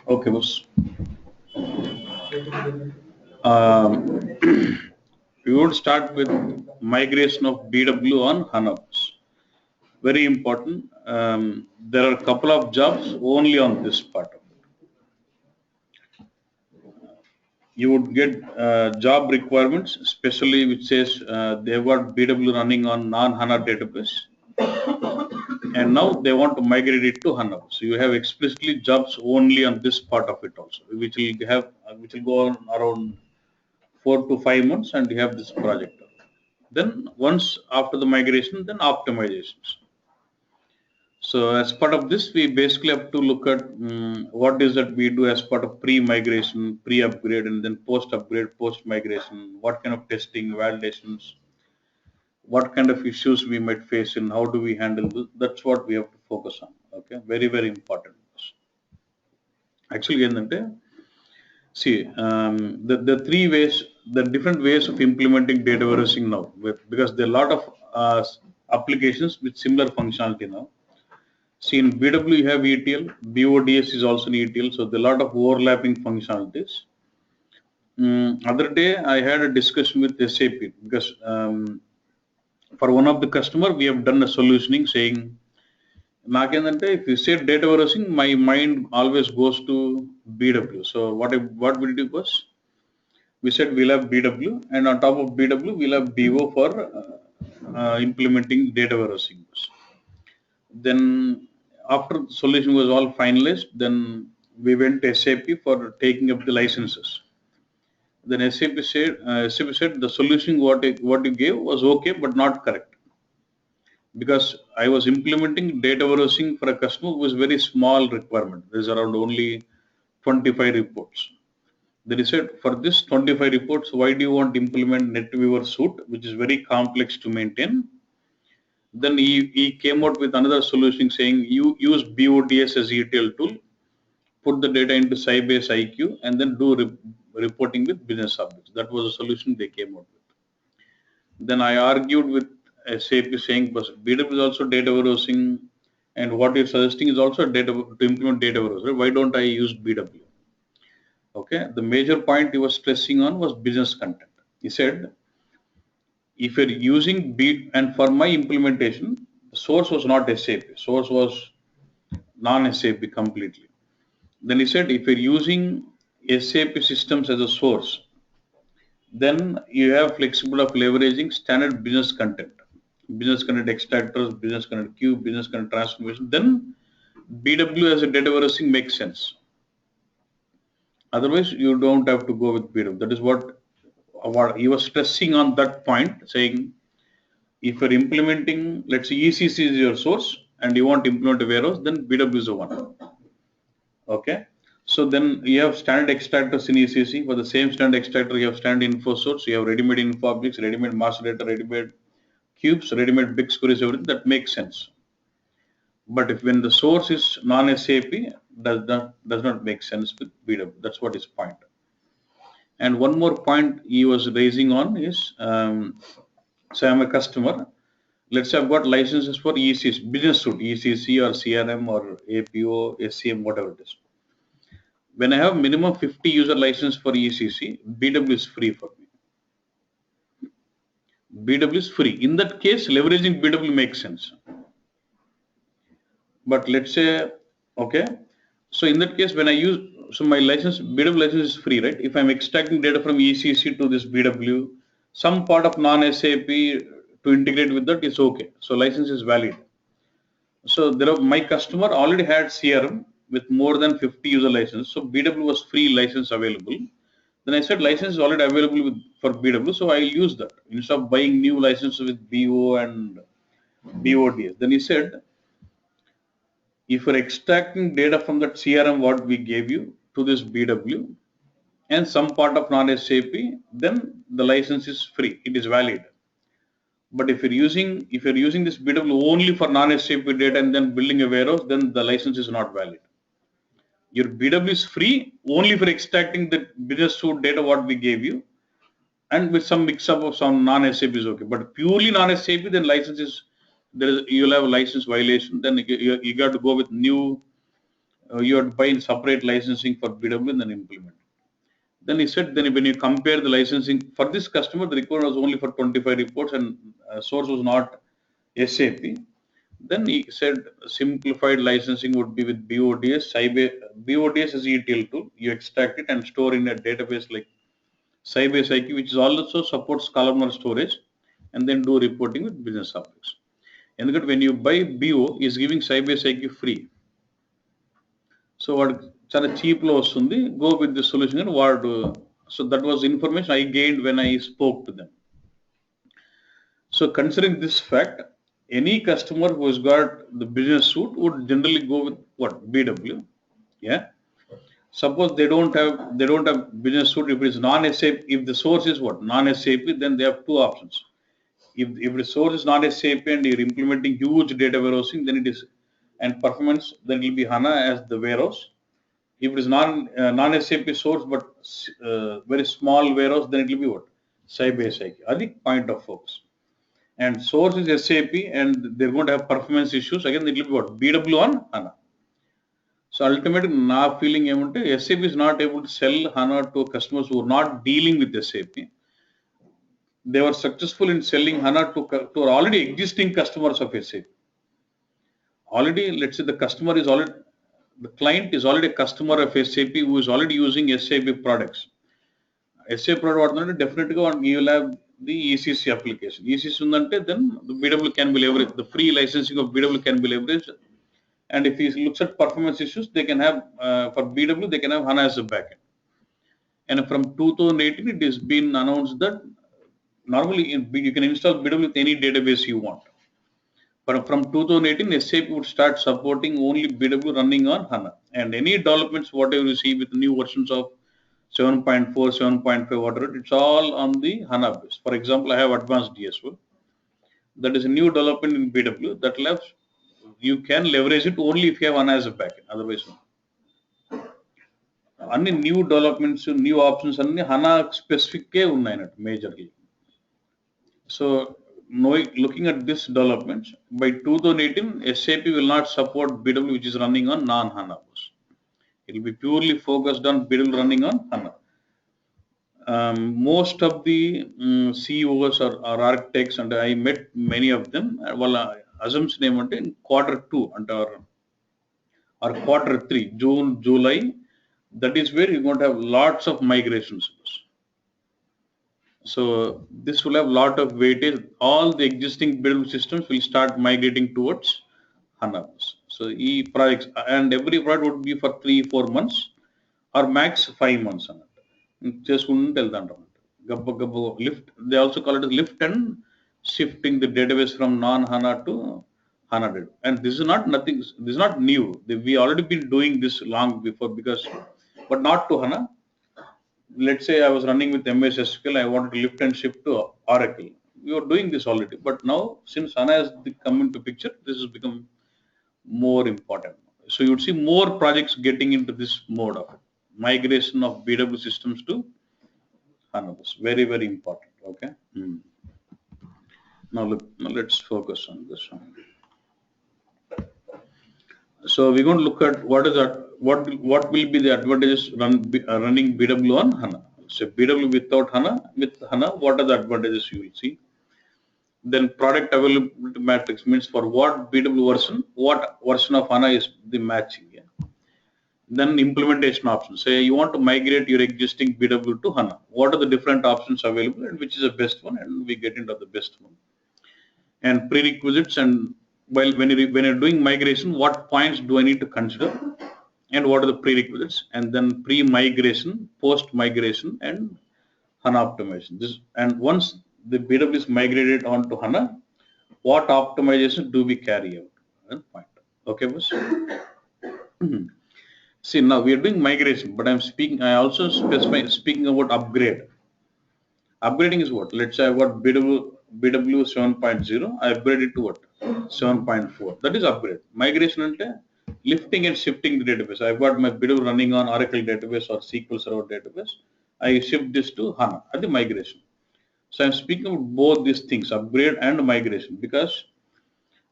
Okay, boss. We would start with migration of BW on HANA. Very important. There are a couple of jobs only on this part of it. You would get job requirements, especially which says they've got BW running on non-HANA database, and now they want to migrate it to HANA. So you have explicitly jobs only on this part of it also, which will go on around 4 to 5 months, and you have this project. Then once after the migration, then optimizations. So as part of this, we basically have to look at what is that we do as part of pre-migration, pre-upgrade, and then post-upgrade, post-migration. What kind of testing, validations, what kind of issues we might face, and how do we handle this? That's what we have to focus on. Okay, very, very important. Actually, see, the three ways, the different ways of implementing data warehousing now, because there are a lot of applications with similar functionality now. See, in BW you have ETL, BODS is also an ETL, so there are a lot of overlapping functionalities. Other day I had a discussion with SAP because for one of the customer we have done a solutioning saying, if you say data warehousing, my mind always goes to BW. So what we did was, we said we'll have BW, and on top of BW we'll have BO for implementing data warehousing. Then after the solution was all finalized, then we went to SAP for taking up the licenses. Then SAP said the solution what you gave was okay but not correct, because I was implementing data warehousing for a customer who was very small requirement. There's around only 25 reports. Then he said, for this 25 reports, why do you want to implement NetWeaver suite, which is very complex to maintain? Then he came out with another solution saying, you use BODS as ETL tool, put the data into Sybase IQ, and then do reporting with business objects. That was a solution they came out with. Then I argued with SAP saying, but BW is also data warehousing, and what you're suggesting is also to implement data warehousing. Why don't I use BW? Okay, the major point he was stressing on was business content. He said, if you're using and for my implementation, the source was not SAP, source was non-SAP completely. Then he said, if you're using SAP systems as a source, then you have flexible of leveraging standard business content extractors, business content queue, business content transformation. Then BW as a data warehousing makes sense. Otherwise, you don't have to go with BW. That is what he was stressing on that point, saying, if you're implementing, let's say ECC is your source and you want to implement a warehouse, then BW is the one. Okay. So then you have standard extractors in ECC. For the same standard extractor, you have standard info source, you have ready-made info objects, ready-made master data, ready-made cubes, ready-made big queries, everything. That makes sense. But if when the source is non-SAP, does not make sense with BW. That's what his point. And one more point he was raising on is, so I'm a customer. Let's say I've got licenses for ECC, business suite, ECC or CRM or APO, SCM, whatever it is. When I have minimum 50 user license for ECC, BW is free for me. BW is free. In that case, leveraging BW makes sense. But let's say, okay, so in that case, when I use, so my license, BW license is free, right? If I'm extracting data from ECC to this BW, some part of non-SAP to integrate with that is okay. So license is valid. So my customer already had CRM with more than 50 user license. So BW was free license available. Then I said license is already available for BW, so I'll use that instead of buying new licenses with BO and BODS. Then he said, if you're extracting data from that CRM what we gave you to this BW and some part of non-SAP, then the license is free. It is valid. But if you're using this BW only for non-SAP data and then building a warehouse, then the license is not valid. Your BW is free only for extracting the business suite data what we gave you, and with some mix up of some non-SAP is okay. But purely non-SAP, then license is you'll have a license violation. Then you got to go with new. You have to buy in separate licensing for BW and then implement. Then he said, then when you compare the licensing for this customer, the report was only for 25 reports and source was not SAP. Then he said simplified licensing would be with BODS. BODS is ETL tool. You extract it and store in a database like Sybase IQ, which is also supports columnar storage, and then do reporting with business objects. And when you buy BO, is giving Sybase IQ free. So what చాలా cheap లో వస్తుంది, go with the solution and what. So that was information I gained when I spoke to them. So considering this fact, any customer who has got the business suite would generally go with what? BW. Yeah. Suppose they don't have business suite. If it is non-SAP, if the source is what? Non-SAP, then they have two options. If the source is non-SAP and you're implementing huge data warehousing, then it is and performance, then it will be HANA as the warehouse. If it is non-SAP source but very small warehouse, then it will be what? Sybase IQ. That's the point of focus. And source is SAP and they're going to have performance issues. Again, it will be what? BW on HANA. So ultimately, my feeling is SAP is not able to sell HANA to customers who are not dealing with SAP. They were successful in selling HANA to already existing customers of SAP. Already, let's say the client is already a customer of SAP who is already using SAP products. SAP product definitely you will have the ECC application. ECC then the BW can be leveraged. The free licensing of BW can be leveraged. And if he looks at performance issues, they can have for BW they can have HANA as a backend. And from 2018, it has been announced that normally you can install BW with any database you want. But from 2018, SAP would start supporting only BW running on HANA. And any developments, whatever you see with new versions of 7.4, 7.5, whatever, it's all on the HANA base. For example, I have advanced DSO. That is a new development in BW that you can leverage it only if you have HANA as a backend. Otherwise, no. Any new developments, new options, and HANA specific majorly. So, looking at this development, by 2018, SAP will not support BW which is running on non-HANA. It will be purely focused on BW running on HANA. Most of the CEOs or architects, and I met many of them. Well, assumption in Q2 or Q3, June, July. That is where you're going to have lots of migrations. So this will have lot of weightage. All the existing build systems will start migrating towards HANA. So projects and every project would be for 3-4 months or max 5 months. Just couldn't tell that. Lift. They also call it lift and shifting the database from non-HANA to HANA data. And this is not nothing. This is not new. We already been doing this long before but not to HANA. Let's say I was running with MS SQL, I wanted to lift and shift to Oracle. We were doing this already, but now since HANA has come into picture, this has become more important. So you would see more projects getting into this mode of migration of BW systems to HANA. Very, very important. Okay. Now let's focus on this one. So we're going to look at what will be the advantages running BW on HANA. So BW without HANA, with HANA, what are the advantages you will see? Then product availability matrix means for what BW version, what version of HANA is the matching. Yeah? Then implementation options. Say you want to migrate your existing BW to HANA. What are the different options available and which is the best one? And we get into the best one. And prerequisites and while when you're doing migration, what points do I need to consider, and what are the prerequisites, and then pre-migration, post-migration, and HANA optimization. This, and once the BW is migrated onto HANA, what optimization do we carry out? And point. Okay, boss. See, now we are doing migration, but I'm speaking. I also specify speaking about upgrade. Upgrading is what? Let's say I've got BW 7.0. I upgrade it to what? 7.4. That is upgrade. Migration ante lifting and shifting the database. I've got my BW running on Oracle database or SQL Server database. I shift this to HANA at the migration. So I'm speaking about both these things, upgrade and migration, because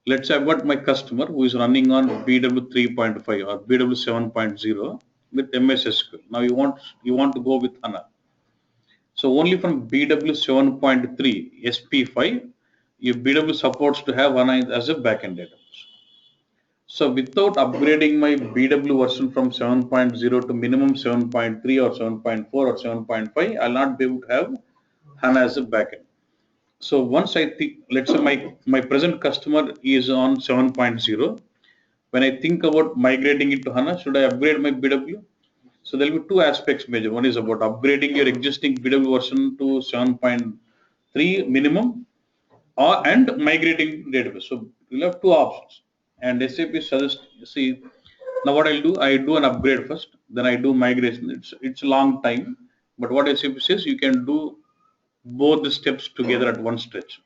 let's say I've got my customer who is running on BW 3.5 or BW 7.0 with MS SQL. Now you want to go with HANA. So only from BW 7.3 SP5, your BW supports to have HANA as a backend database. So without upgrading my BW version from 7.0 to minimum 7.3 or 7.4 or 7.5, I'll not be able to have HANA as a backend. So once I think, let's say my present customer is on 7.0. When I think about migrating it to HANA, should I upgrade my BW? So there will be two aspects major. One is about upgrading your existing BW version to 7.3 minimum, and migrating database. So you'll have two options. And SAP suggests, see, now what I'll do, I do an upgrade first, then I do migration. It's a long time, but what SAP says, you can do both the steps together at one stretch.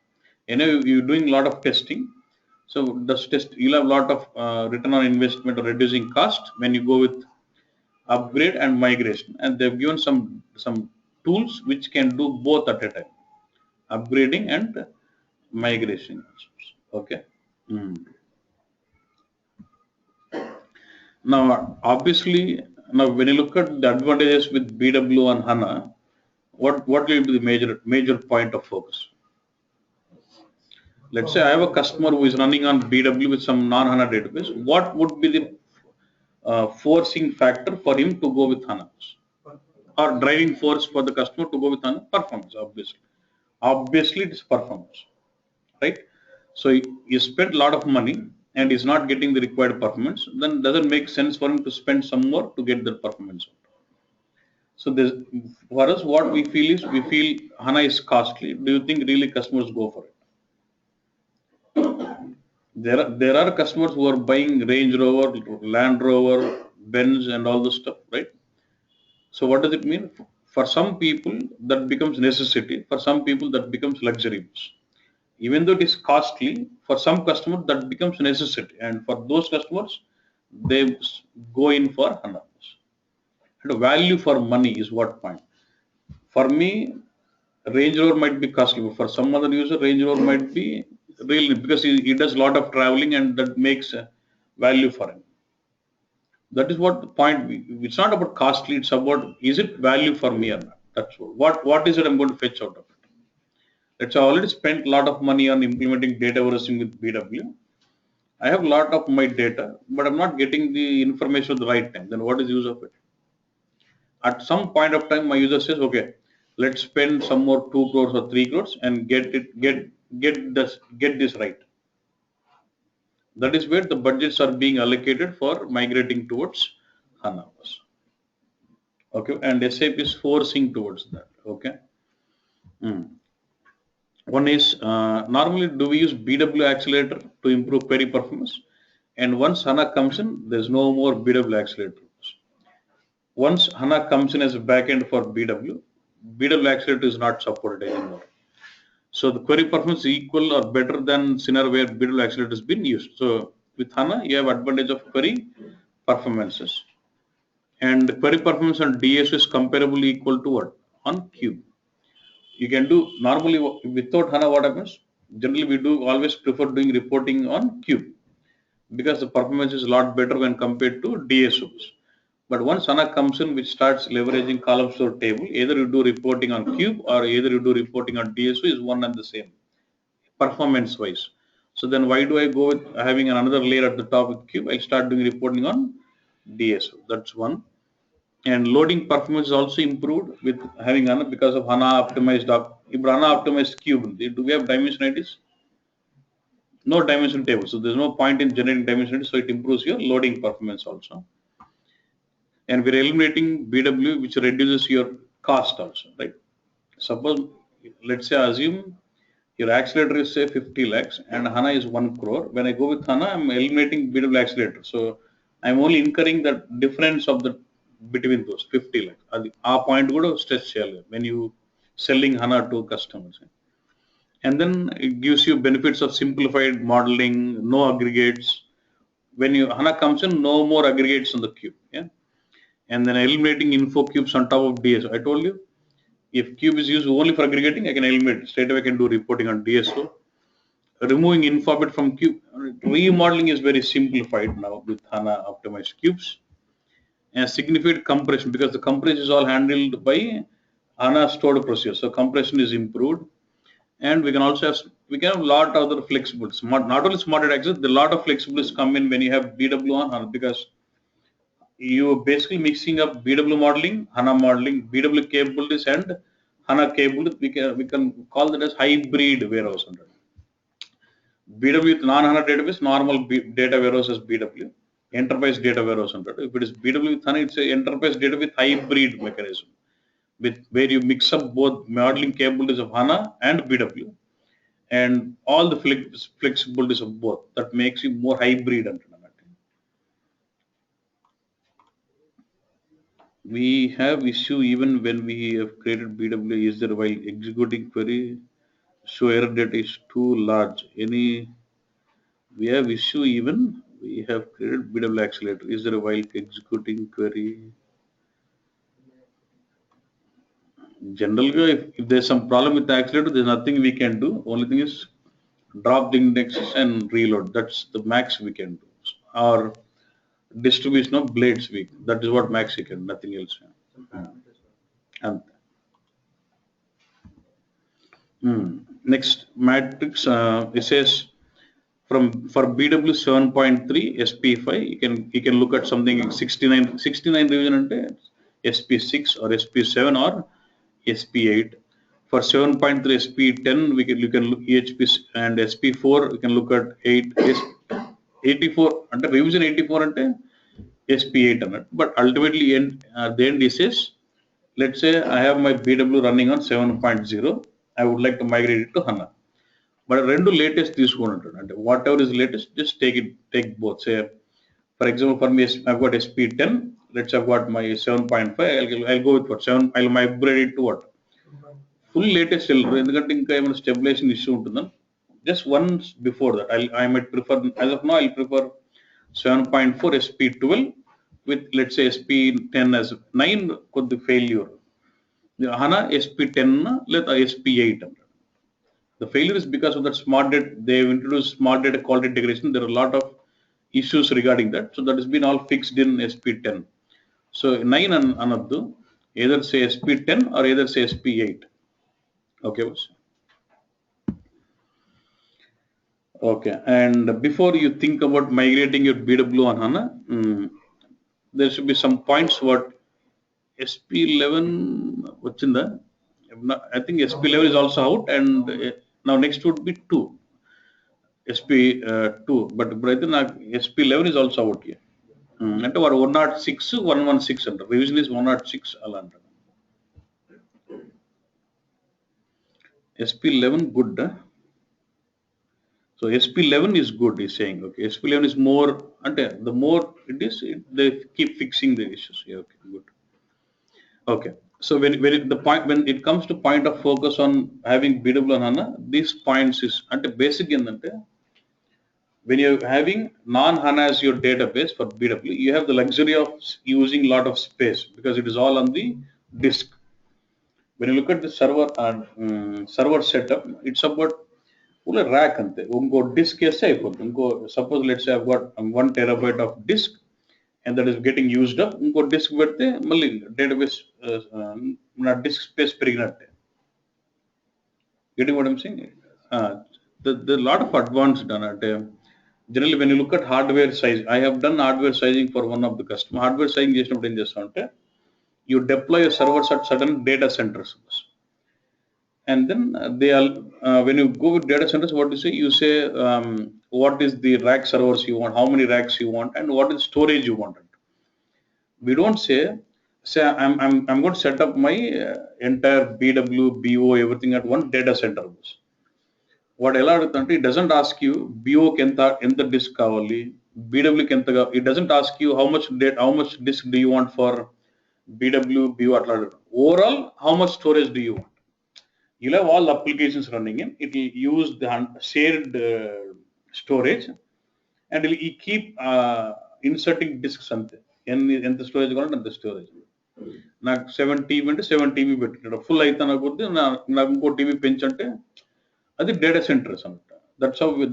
You know, you're doing a lot of testing. So this test, you'll have a lot of return on investment or reducing cost when you go with upgrade and migration, and they've given some tools which can do both at a time, upgrading and migration. Okay. Now obviously, now when you look at the advantages with BW on HANA, what will be the major point of focus? Let's say I have a customer who is running on BW with some non-HANA database. What would be the forcing factor for him to go with HANA? Or driving force for the customer to go with HANA? Performance, obviously. Obviously, it is performance, right? So you spent a lot of money and is not getting the required performance, then doesn't make sense for him to spend some more to get the performance. So for us, what we feel is, we feel HANA is costly. Do you think really customers go for it? There are customers who are buying Range Rover, Land Rover, Benz, and all this stuff, right? So what does it mean? For some people, that becomes necessity. For some people, that becomes luxury. Even though it is costly, for some customers that becomes necessity, and for those customers, they go in for HANA. And value for money is what point. For me, Range Rover might be costly, but for some other user, Range Rover might be really, because he does a lot of traveling and that makes value for him. That is what the point. It's not about costly. It's about, is it value for me or not? That's what is it I'm going to fetch out of it. Let's say I already spent a lot of money on implementing data warehousing with BW. I have a lot of my data, but I'm not getting the information at the right time. Then what is the use of it? At some point of time, my user says, okay, let's spend some more 2 crores or 3 crores and get this right. That is where the budgets are being allocated for migrating towards HANA. Okay, and SAP is forcing towards that. Okay. One is, normally do we use BW accelerator to improve query performance? And once HANA comes in, there's no more BW accelerator. Once HANA comes in as a backend for BW, BW accelerator is not supported anymore. So the query performance is equal or better than scenario where BW accelerator has been used. So with HANA, you have advantage of query performances. And the query performance on DSO is comparable equal to what? On Cube. You can do normally without HANA, what happens? Generally, we do always prefer doing reporting on Cube because the performance is a lot better when compared to DSOs. But once HANA comes in, which starts leveraging column store table, either you do reporting on Cube or either you do reporting on DSO, is one and the same performance wise. So then why do I go with having another layer at the top with Cube? I start doing reporting on DSO. That's one. And loading performance is also improved with having HANA because of HANA optimized Cube. Do we have dimensionitis? no dimension table. So there's no point in generating dimension, so it improves your loading performance also. And we're eliminating BW, which reduces your cost also, right? Suppose, let's say, assume your accelerator is say 50 lakhs and HANA is 1 crore. When I go with HANA, I'm eliminating BW accelerator. So I'm only incurring the difference of the between those 50 lakhs. Our point would stress when you selling HANA to customers. And then it gives you benefits of simplified modeling, no aggregates. When you HANA comes in, no more aggregates on the cube. Yeah. And then eliminating info cubes on top of DSO. I told you, if cube is used only for aggregating, I can eliminate. Straight away I can do reporting on DSO. Removing info bit from cube. Remodeling is very simplified now with HANA optimized cubes. And significant compression, because the compression is all handled by HANA stored procedure. So compression is improved. And we can also have a lot of other flexibles. Not only smart data access, the lot of flexibles come in when you have BW on HANA, because you basically mixing up BW modeling, HANA modeling, BW capabilities and HANA capabilities. We can call that as hybrid warehouse. BW with non-HANA database, normal data warehouse as BW, enterprise data warehouse. If it is BW with HANA, it's an enterprise data with hybrid mechanism, with where you mix up both modeling capabilities of HANA and BW and all the flexibilities of both. That makes you more hybrid. We have issue even when we have created BW. Is there while executing query show error data is too large? We have issue even we have created BW accelerator. Is there while executing query? Generally, if there's some problem with the accelerator, there's nothing we can do. Only thing is drop the indexes and reload. That's the max we can do. Or distribution of blades weak. That is what max you can, nothing else. And next matrix, it says for BW 7.3 SP5, you can look at something 69 revision ante SP6 or SP7 or SP8. For 7.3 SP10, you can look EHP and SP4. You can look at 84 under revision 84 ante SP8 but ultimately the end is says, let's say I have my BW running on 7.0. I would like to migrate it to HANA. But rendu latest తీసుకుంటాడు. Whatever is latest, just take both. Say, for example, for me, I've got SP10. Let's say I've got my 7.5. I'll go with what 7. I'll migrate it to what full latest. ఎందుకంటే ఇంకా ఏమైనా stabilisation issue ఉంటుందా? Just once before that, I might prefer, as of now, I'll prefer 7.4 SP12 with, let's say, SP10 as 9 could the failure. HANA SP10 let SP8. The failure is because of that smart data. They've introduced smart data quality integration. There are a lot of issues regarding that. So that has been all fixed in SP10. So 9 and another, either say SP10 or either say SP8. Okay. Okay. And before you think about migrating your BW on HANA, there should be some points what SP11 what's in the I think SP11 is also out, and now next would be 2 SP2, but I think SP11 is also out here. అంటే వాడు 106 116 అంటారు. Revision is 106 అలా అంటారు. SP11 good. So SP11 is good, he's saying. Okay, SP11 is more, and the more it is, they keep fixing the issues. Yeah, okay, good. Okay, so when it comes to point of focus on having BW on HANA, these points is ante basic endante when you're having non-HANA as your database for BW, you have the luxury of using a lot of space because it is all on the disk. When you look at the server and server setup, it's about full rack ante unko disk ese ayipotundi. Unko suppose let's say I've got 1 terabyte of disk and that is getting used up. Unko disk pedte malli database na disk space periginatte. Getting what I'm saying? The lot of advanced done at generally when you look at hardware size, I have done hardware sizing for one of the customer. Hardware sizing చేసినప్పుడు ఏం చేస్తామంటే you deploy your servers at certain data centers. And then they are when you go with data centers, what you say what is the rack servers you want, how many racks you want, and what is storage you want. We don't say I'm going to set up my entire BW BO everything at one data center. What ఎలా అడుగుతుందంటే it doesn't ask you BO కి ఎంత disk కావాలి, BW కి ఎంత it doesn't ask you how much disk do you want for BW BO అట్లా అడగదు. Overall how much storage do you want. You'll have all applications running in, it will use the shared storage, and it will keep inserting disks అంతే. ఎంత storage కావాలంటే అంత storage. నాకు 7 TB అంటే 7 TB పెట్టినాడు, full అయితే నాకు నాకు ఇంకో టీవీ పెంచంటే అది డేటా సెంటర్స్ అనమాట.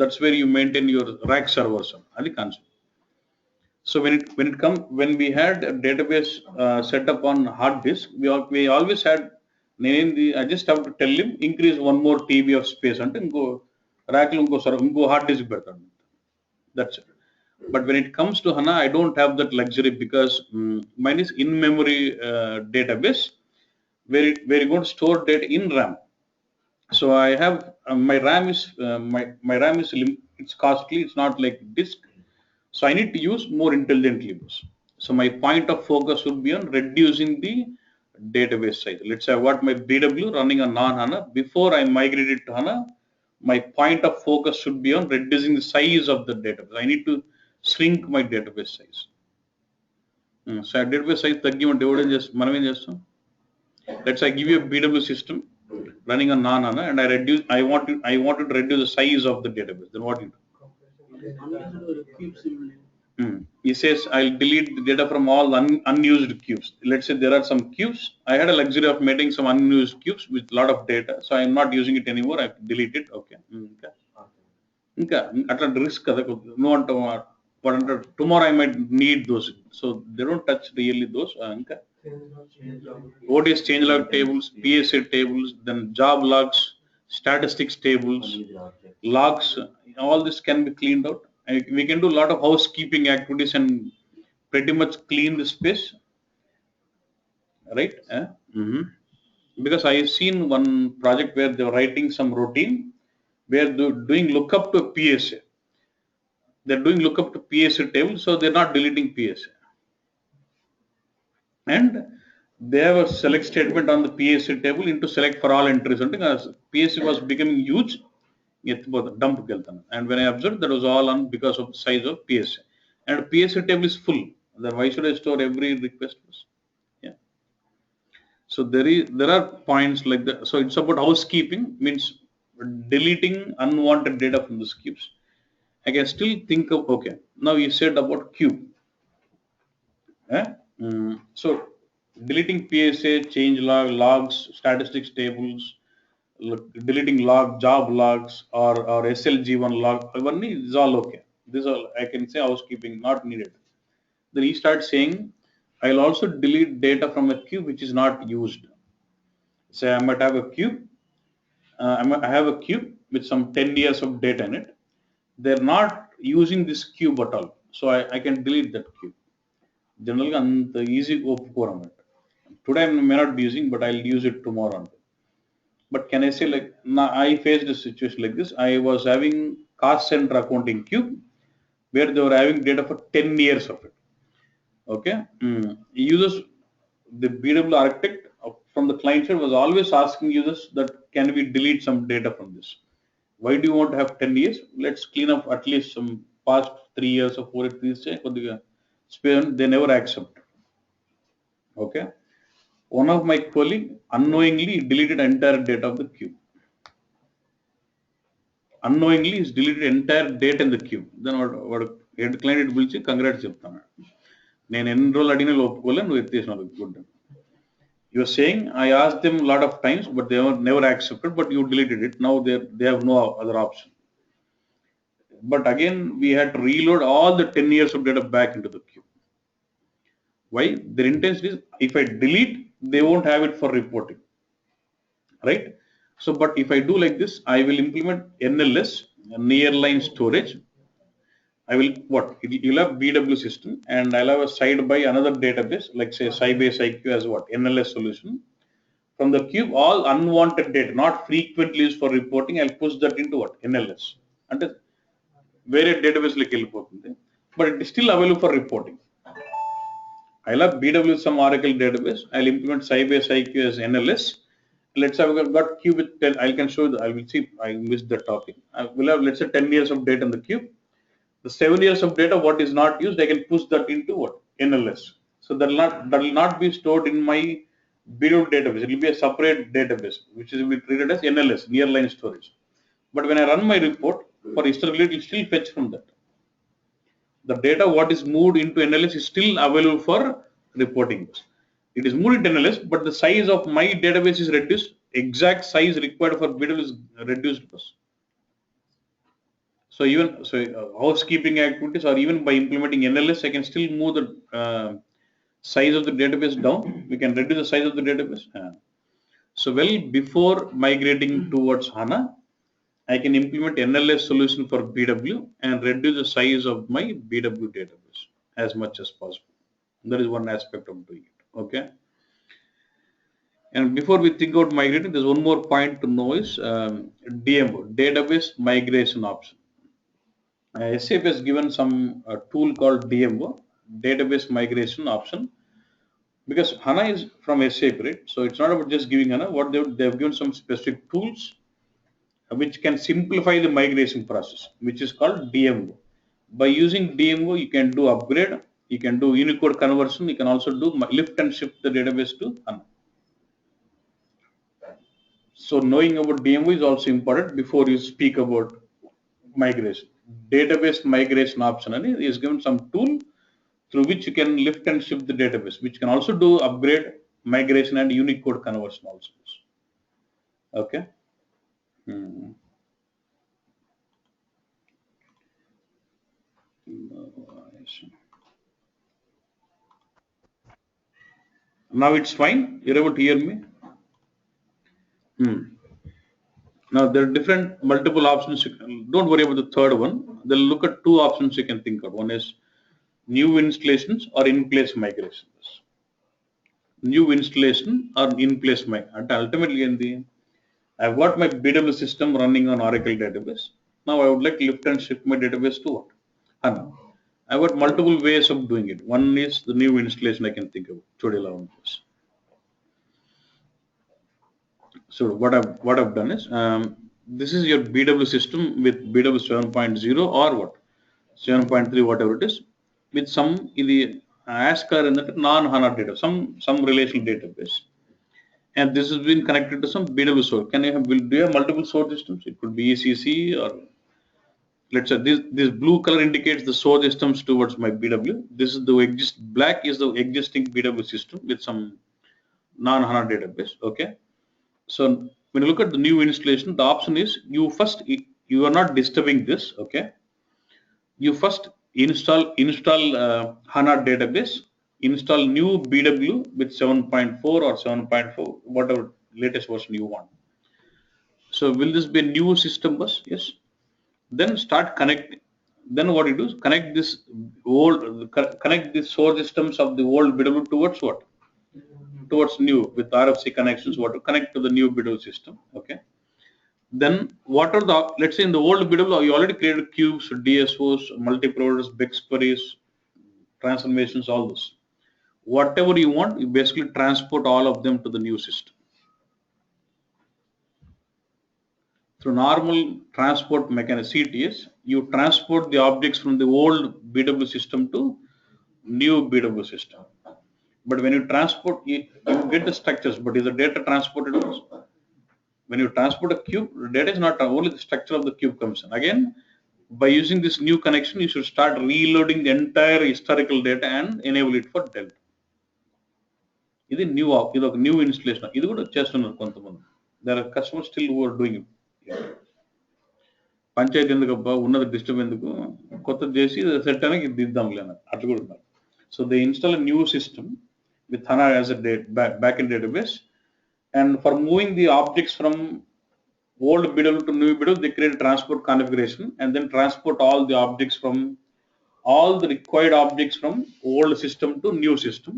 That's where you maintain your rack servers, అది concept. So when we had a database set up on hard disk, we always had I just have to tell him increase 1 more TB of space అంటే ఇంకో rack లో ఇంకో hard disk పెడతాను. That's it. But when it comes to HANA, I don't have that luxury because mine is in-memory database where you're going to store data in RAM. So I have my RAM is it's costly. It's not like disk. So I need to use more intelligently. So my point of focus would be on reducing the database size. Let's say I want my BW running on non-HANA. Before I migrate it to HANA, my point of focus should be on reducing the size of the database. I need to shrink my database size. So a database size తగ్గిమంటే మనం ఏం చేస్తాం. Let's say I give you a BW system running on non-HANA and I want to reduce the size of the database. Then what do you do? He says I'll delete the data from all unused cubes. Let's say there are some cubes. I had a luxury of making some unused cubes with a lot of data, so I'm not using it anymore. I delete it. Okay. ఇంకా అట్లా risk కదా, నువ్వు అంటావు వాడు అంటాడు tomorrow I might need those, so they don't touch really those. ఇంకా ODS change log tables, PSA tables, then job logs, statistics tables, logs, all this can be cleaned out. And we can do a lot of housekeeping activities and pretty much clean the space, right? Because I have seen one project where they were writing some routine where they're doing lookup to PSA. They're doing lookup to PSA table, so they're not deleting PSA. And they have a select statement on the PSA table into select for all entries. As PSA was becoming huge, dump. And when I observed, that was all on because of the size of PSA. And PSA table is full. Then why should I store every request? Yeah. So there are points like that. So it's about housekeeping, means deleting unwanted data from the cubes. I can still think of, okay, now you said about cube. So deleting PSA, change logs, statistics tables, deleting job logs or SLG1 log, is all okay. This all I can say housekeeping, not needed. Then he starts saying, I'll also delete data from a cube which is not used. Say I might have a cube, I have a cube with some 10 years of data in it. They're not using this cube at all, so I can delete that cube. Generally, anta easy oppukoram. Today I may not be using, but I'll use it tomorrow. But can I say, like, I faced a situation like this. I was having cost center accounting cube where they were having data for 10 years of it. Okay, users, the BW architect from the client side was always asking users that can we delete some data from this. Why do you want to have 10 years? Let's clean up at least some past 3 years or 4 years. They never accept. Okay. One of my colleague unknowingly deleted entire data of the cube. Unknowingly is deleted entire data in the cube. Then what head client will say, congrats చెప్తాను. నేను ఎన్ని రోజులు అడిగిన ఒప్పుకోలే, నువ్వు ఎత్తేసినావు. Good. You are saying I asked them a lot of times, but they were never accepted. But you deleted it. Now they have no other option. But again, we had to reload all the 10 years of data back into the queue. Why? Their intention is, if I delete, they won't have it for reporting, right? So, but if I do like this, I will implement NLS, nearline storage. I will you'll have BW system, and I'll have a side by another database, like say Sybase IQ as NLS solution. from the cube all unwanted data, not frequently used for reporting, I'll push that into what? NLS. And వేరే database like వెళ్ళిపోతుంది, but it is still available for reporting. I'll have BW some Oracle database. I'll implement Sybase IQ as NLS. Let's have got cube with 10. I can show you. I will see. I missed the topic. I will have, let's say, 10 years of data in the cube. The 7 years of data, what is not used, I can push that into what? NLS. So that will not be stored in my BW database. It will be a separate database, which is will be treated as NLS, nearline storage. But when I run my report for historically, it will still fetch from that. The data what is moved into NLS is still available for reporting. It is moved into NLS, but the size of my database is reduced. Exact size required for BW is reduced. So even housekeeping activities, or even by implementing NLS, I can still move the size of the database down. We can reduce the size of the database. So well, before migrating towards HANA, I can implement NLS solution for BW and reduce the size of my BW database as much as possible. That is one aspect of doing it. Okay. And before we think about migrating, there's one more point to know is DMO, database migration option. SAP has given some tool called DMO, database migration option, because HANA is from SAP, right? So it's not about just giving HANA. What they've given some specific tools which can simplify the migration process, which is called DMO. By using DMO, you can do upgrade, you can do Unicode conversion, you can also do lift and shift the database to HANA. So knowing about DMO is also important before you speak about migration. Database migration option is given some tool through which you can lift and shift the database, which can also do upgrade, migration, and Unicode conversion also. Okay. Now it's fine. You're able to hear me? Now there are different multiple options. Don't worry about the third one. They'll look at two options you can think of. One is new installations or in-place migrations. New installation or in-place migration. Ultimately, I've got my BW system running on Oracle database. Now I would like to lift and shift my database to what? HANA. I've got multiple ways of doing it. One is the new installation I can think of. So what I've done is this is your BW system with BW 7.0 or what 7.3 whatever it is, with some in the ASCAR and that non-HANA data, some relational database, and this has been connected to some BW source. Do you have multiple source systems? It could be ECC, or let's say this blue color indicates the source systems towards my BW. This is the black is the existing BW system with some non-HANA database. Okay. So when you look at the new installation, the option is you are not disturbing this. Okay. You first install HANA database, install new BW with 7.4 or 7.4, whatever latest version you want. So will this be a new system bus? Yes. Then start connecting. Then what you do is connect this source systems of the old BW towards what? Towards new with RFC connections. What to connect to the new BW system? Okay. Then what are the, let's say in the old BW you already created cubes, DSOs, multi-providers, BEX queries, transformations, all those. Whatever you want, you basically transport all of them to the new system. Through normal transport mechanism, CTS, you transport the objects from the old BW system to new BW system. But when you transport, you get the structures, but is the data transported also? When you transport a cube, the data is not only the structure of the cube comes in. Again, by using this new connection, you should start reloading the entire historical data and enable it for Delta. This is new installation. This is just there are customers still who are doing it. Panchayat ఎందుకబ్బా ఉన్నది disturb ఎందుకు కొత్తది చేసి set అనేది దిద్దాంలే అట్లా కూడా ఉన్నారు. So they install a new system with HANA as a backend database, and for moving the objects from old BW to new BW, they create a transport configuration and then transport all the objects all the required objects from old system to new system,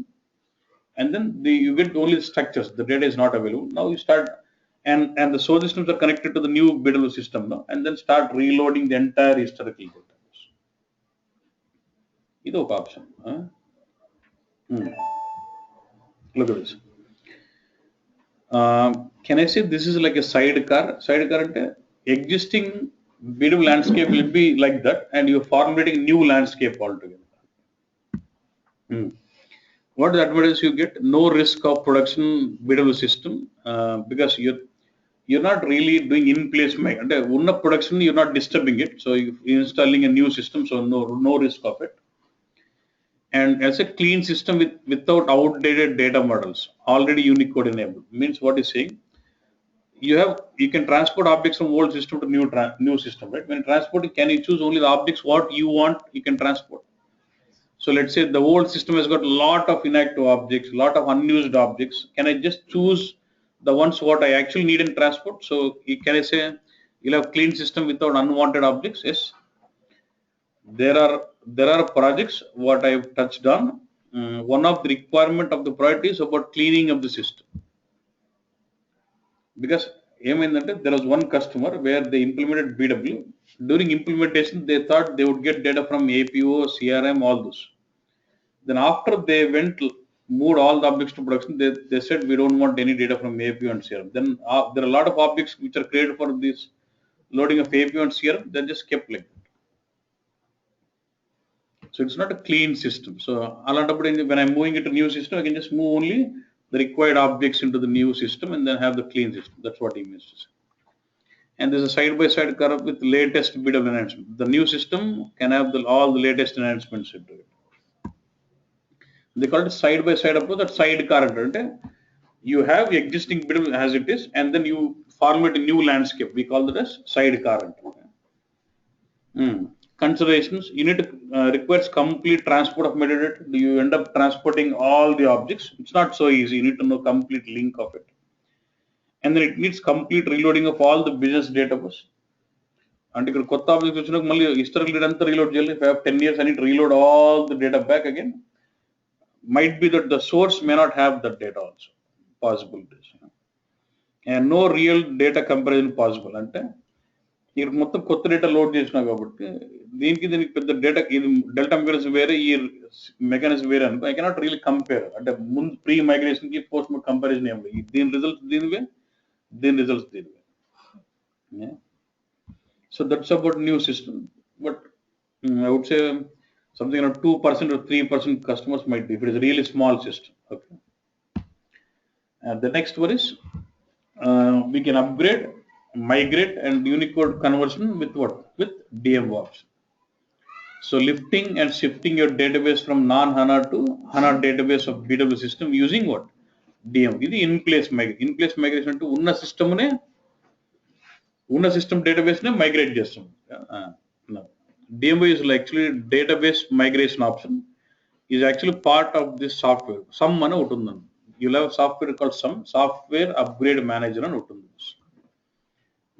and then you get only the structures. The data is not available. Now you start, and the source systems are connected to the new BW system now, and then start reloading the entire historical data. This is option. Look at this. Can I say this is like a sidecar? Sidecar ante existing BW landscape will be like that, and you're formulating new landscape altogether. What the advantage you get? No risk of production BW system, because you're not really doing in place అంటే ఉన్న production you're not disturbing it, so you're installing a new system, so no risk of it. And as a clean system without outdated data models, already Unicode enabled, means what is saying, you can transport objects from old system to new system, right? When transporting, can you choose only the objects what you want you can transport? So let's say the old system has got a lot of inactive objects, lot of unused objects. Can I just choose the ones what I actually need in transport? So can I say you'll have clean system without unwanted objects? Yes. There are projects what I've touched on. One of the requirement of the project is about cleaning of the system. Because there was one customer where they implemented BW. During implementation, they thought they would get data from APO, CRM, all those. Then after they moved all the objects to production, they said we don't want any data from APO and CRM. Then there are a lot of objects which are created for this loading of APO and CRM. They're just kept like that. So it's not a clean system. So when I'm moving it to new system, I can just move only the required objects into the new system and then have the clean system. That's what he means to say. And there's a side-by-side curve with latest bit of enhancement. The new system can have all the latest enhancements into it. They call it side-by-side approach. That sidecar. You have existing bit as it is, and then you formulate a new landscape. We call that as sidecar. Considerations: you need to requires complete transport of metadata. Do you end up transporting all the objects? It's not so easy. You need to know complete link of it, and then it needs complete reloading of all the business database. And ఇక్కడ కొత్త objects వచ్చినాక మళ్ళీ historical data అంతా reload చేయాలి. If I have 10 years, I need to reload all the data back again. Might be that the source may not have that data also. Possibilities. And no real data comparison possible. అంటే ఇక్కడ మొత్తం కొత్త data load చేసినా కాబట్టి దీనికి పెద్ద data ఇది delta mechanism వేరే, ఈ మెకానిజం వేరే అనుకో, ఐ కెనాట్ రియల్లీ కంపేర్. అంటే ముందు ప్రీ మైగ్రేషన్ కి పోస్ట్ కంపారిజన్ ఏం లేదు. దీని రిజల్ట్స్ దీనివే, దీని results దీనివే. So that's about new system. But I would say something around 2% or 3% customers might be if it is a really small system. Okay. And the next one is we can upgrade, migrate, and Unicode conversion with what? With DMO option. So lifting and shifting your database from non-HANA to HANA database of BW system using what? DMO. This is in-place migration. In-place migration to unna system database ne migrate chestam. No. DMO is actually database migration option. Is actually part of this software. Some mana uttundam. You'll have software called some software upgrade manager and uttundam.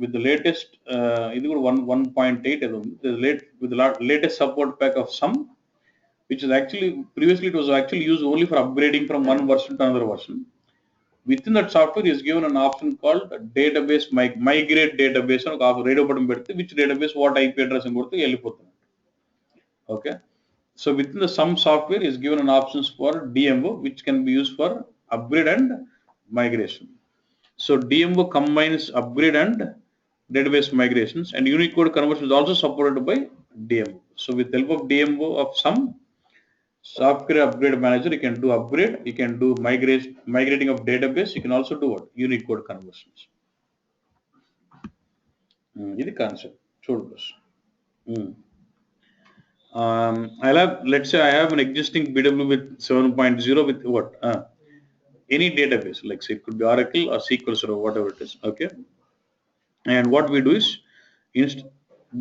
With the latest, 1.8, with the latest support pack of some, which is actually previously it was actually used only for upgrading from one version to another version. Within that software is given an option called database migrate database, which database what IP address and okay. So within the some software is given an options for DMO, which can be used for upgrade and migration. So DMO combines upgrade and database migrations, and Unicode conversion is also supported by DMO. So with the help of DMO of some software upgrade manager, you can do upgrade, you can do migrating of database, you can also do what? Unicode conversions. This is the concept. Let's say I have an existing BW with 7.0 with what? Any database, like say it could be Oracle or SQL Server, whatever it is. Okay. And what we do is,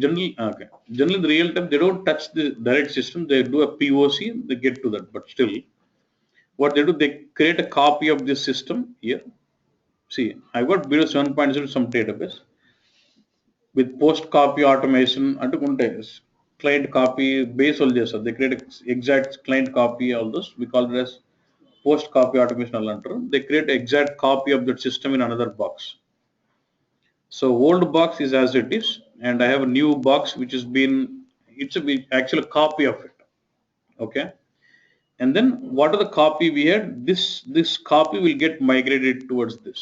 generally in the real time, they don't touch the direct system. They do a POC, they get to that. But still, what they do, they create a copy of this system here. See, I got BW 7.0 some database with post copy automation. Client copy base all this. They create an exact client copy, all those. We call it as post copy automation allantaru. They create exact copy of that system in another box. So old box is as it is, and I have a new box which has been, it's a actual copy of it. Okay. And then what are the copy we had? This copy will get migrated towards this.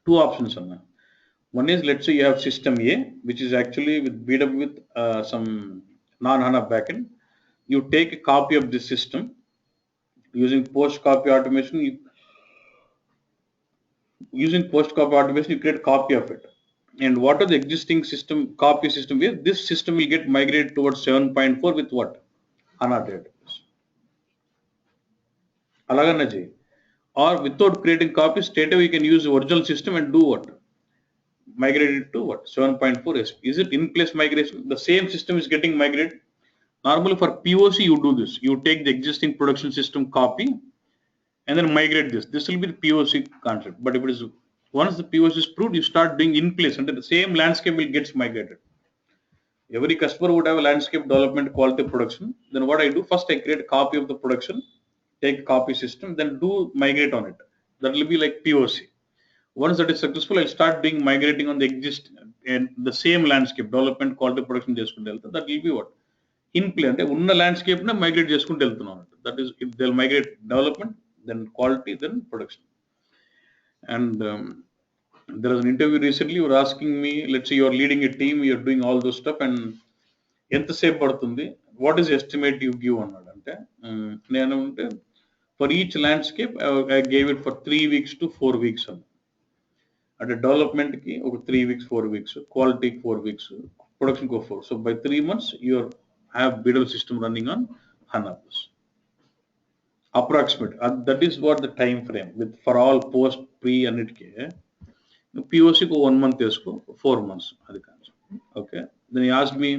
Two options on that. One is, let's say you have system A, which is actually with BW with some non-HANA backend. You take a copy of this system using post copy automation. Using post copy automation, you create a copy of it. And what are the existing system copy system here? This system will get migrated towards 7.4 with what? HANA database. Alagana J. Or without creating copies, straight away you can use the original system and do what? Migrated to what? 7.4 SP. Is it in place migration? The same system is getting migrated. Normally for POC, you do this. You take the existing production system copy and then migrate this. This will be the POC concept. But if it is, once the POC is proved, you start doing in place and the same landscape will get migrated. Every customer would have a landscape development, quality production. Then what I do, first I create a copy of the production, take copy system, then do migrate on it. That will be like POC. Once that is successful, I'll start doing migrating on the existing and the same landscape, development, quality production చేసుకుంటూ వెళ్తా. That will be what? In play. అంటే ఉన్న landscape ని migrate చేసుకుంటూ వెళ్తున్నాం. That is, if they'll migrate development, then quality, then production. And there was an interview recently, you were asking me, let's say you're leading a team, you're doing all those stuff, and ఎంతసేపు పడుతుంది, what is estimate you give అన్నాడు. అంటే నేను అంటే for each landscape I gave it for 3 weeks to 4 weeks అన్న. అంటే డెవలప్మెంట్కి ఒక 3 weeks 4 weeks, క్వాలిటీకి 4 weeks, ప్రొడక్షన్కి ఒక 4. So by 3 months you're have బిడల్ system running on HANA Plus. Approximate. That is what the time frame with for all post pre అన్నిటికీ POCకి 1 month వేసుకో, 4 months అది కాదు. Okay. Then he asked me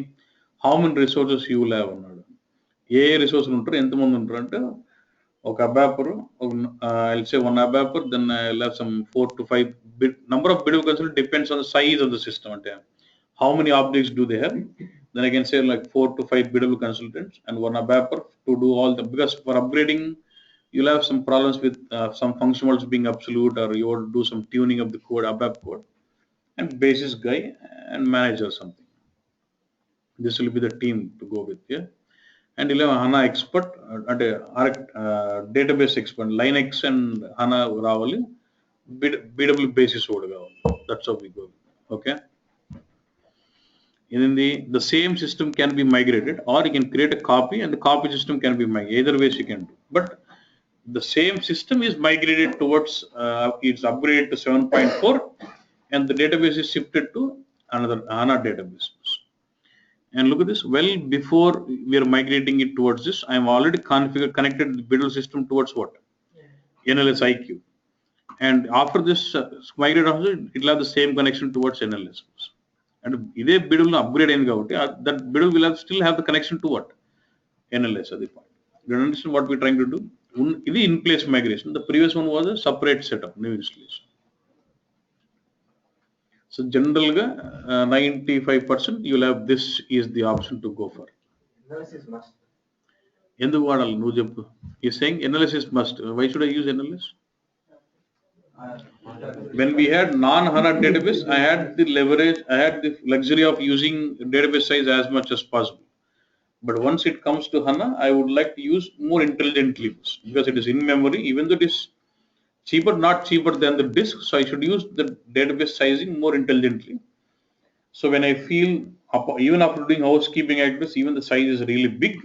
how many resources you will have అన్నాడు. ఏ రిసోర్సులు ఉంటారు, ఎంతమంది ఉంటారు అంటే, ఒక ABAPer, I'll say one abaper, then I'll have some 4 to 5 bit number of BW consultants, depends on the size of the system. అంటే how many objects do they have? Then I can say like 4 to 5 BW consultants and one abaper to do all the, because for upgrading you'll have some problems with some functionals being absolute, or you want to do some tuning of the code, ABAP code, and basis guy and manager something. This will be the team to go with. Yeah. And you'll have a HANA expert, database expert, Linux and HANA Ravali, BW basis. That's how we go. Okay. And then the same system can be migrated, or you can create a copy and the copy system can be migrated. Either ways you can do. But the same system is migrated towards, it's upgraded to 7.4 and the database is shifted to another HANA database. And look at this, well before we are migrating it towards this, I am already connected the BW system towards what? NLS IQ. And after this migrate also, it will have the same connection towards NLS. And if BW upgrade that BW will still have the connection to what? NLS at the point. You understand what we're trying to do? This in place migration. The previous one was a separate setup, new installation. So generally, 95% you'll have this is the option to go for. Analysis must. He's saying analysis must. Why should I use analysis? When we had non-HANA database, I had the leverage, I had the luxury of using database size as much as possible. But once it comes to HANA, I would like to use more intelligently because it is in memory, even though it is cheaper, not cheaper than the disk. So I should use the database sizing more intelligently. So when I feel, even after doing housekeeping activities, even the size is really big,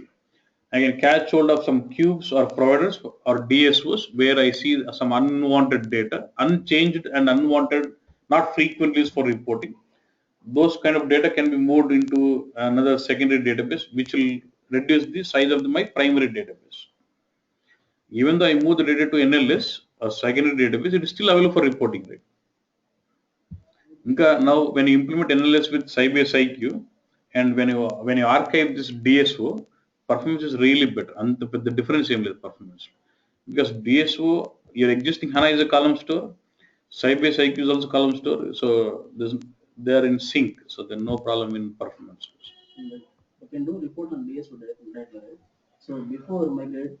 I can catch hold of some cubes or providers or DSOs where I see some unwanted data, unchanged and unwanted, not frequently used for reporting. Those kind of data can be moved into another secondary database, which will reduce the size of my primary database. Even though I move the data to NLS, a secondary database, it is still available for reporting. Right? Now, when you implement NLS with Sybase IQ, and when you archive this DSO, performance is really better. And the difference is performance, because DSO, your existing HANA is a column store, Sybase IQ is also column store, so they are in sync, so there's no problem in performance. You can do report on DSO directly, right? So before migrate,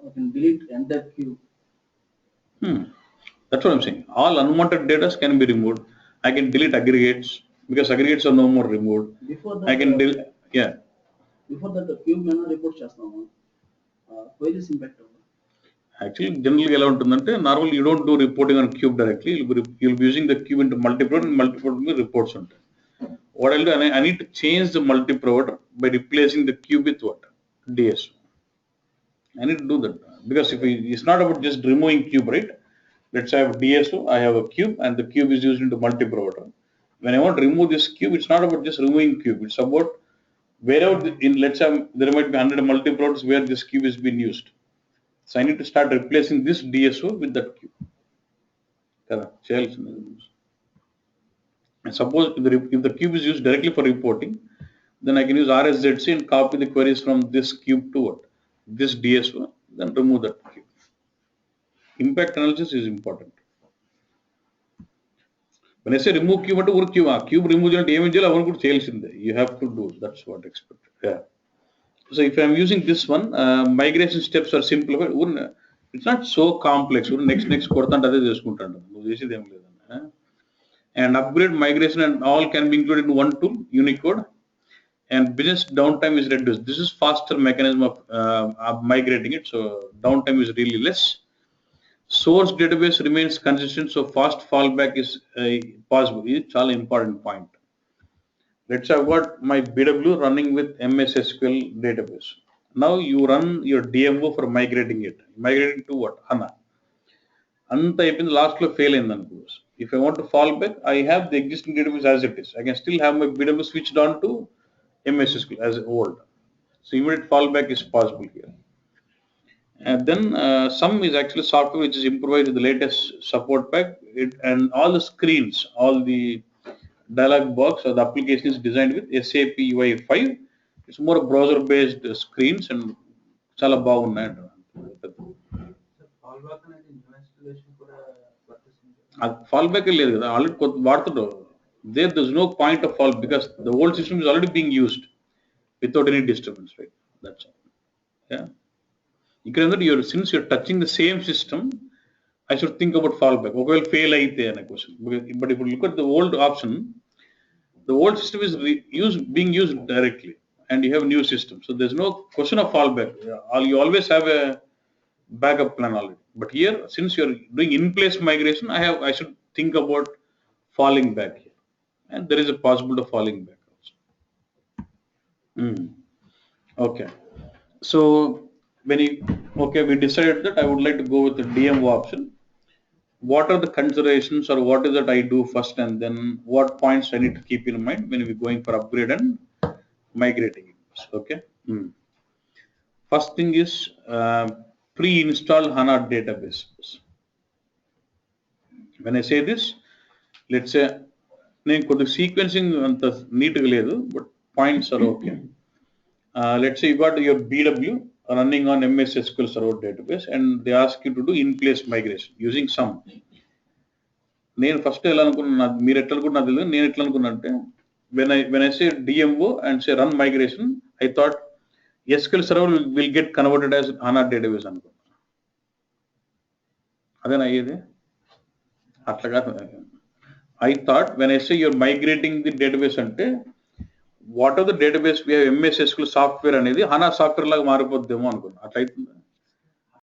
I can delete entire queue. That's what I'm saying. All unwanted data can be removed. I can delete aggregates because aggregates are no more removed. Before I that, can delete, yeah. before that, the cube mana report చేస్తాము. Queries impact. Actually, generally ఎలా ఉంటుందంటే normally you don't do reporting on cube directly. You'll be using the cube into multi-provider and multi-provider reports ఉంటాయి. What I'll do, I need to change the multi-provider by replacing the cube with what? DS. I need to do that because it's not about just removing cube, right? Let's say I have DSO, I have a cube, and the cube is used into multi-provider. When I want to remove this cube, it's not about just removing cube. It's about wherever let's say there might be 100 multi-providers where this cube is being used. So I need to start replacing this DSO with that cube. Correct. And suppose if the cube is used directly for reporting, then I can use RSZC and copy the queries from this cube to what? This DSO, then remove that cube. Impact analysis is important. When I say remove cube, cube remove you have to do. That's what I expect. Yeah. So if I'm using this one, migration steps are simplified. It's not so complex. Next and upgrade migration and all can be included in one tool, Unicode, and business downtime is reduced. This is faster mechanism of migrating it, so downtime is really less. Source database remains consistent, so fast fallback is possible. It's all important point. Let's say I've got my BW running with MS SQL database. Now you run your DMO for migrating it. Migrating to what? HANA. అంత అయిపోయింది లాస్ట్లో fail అయింది అనుకో if I want to fall back I have the existing database as it is I can still have my BW switched on to MS SQL as old. So immediate fallback is possible here. And then some is actually software which is improvised with the latest support pack. And all the screens, all the dialog box or the application is designed with SAP UI5. It's more browser-based screens and చాలా బాగున్నాయి. Fallback లేదు కదా already వాడుతుంటారు. There's no point of fall because the old system is already being used without any disturbance, right? That's all. Yeah. Since you're touching the same system, I should think about fallback. Okay, fail aite ana question. But if you look at the old option, the old system is being used directly, and you have a new system. So there's no question of fallback. You always have a backup plan already. But here, since you're doing in-place migration, I should think about falling back here, and there is a possibility of falling back also. Okay. So we decided that I would like to go with the DMO option. What are the considerations or what is that I do first and then what points I need to keep in mind when we're going for upgrade and migrating it? Okay. First thing is pre-install HANA database. When I say this, let's say the sequencing neatly ledu, but points are okay. Let's say you got your BW running on MS SQL Server database and they ask you to do in-place migration using some. నేను first ఎలా అనుకున్నా మీరు ఎట్లా అనుకున్నది తెలియదు నేను ఎట్లా అనుకున్నా అంటే when I say DMO and say run migration, I thought SQL Server will get converted as HANA database అనుకున్నా. అదేనా అయ్యేది అట్లా కాదు. I thought when I say you're migrating the database అంటే what are the database we have MS SQL software అనేది HANA software లాగా మారిపోద్దేమో అనుకున్నా. అట్లా అవుతుందా?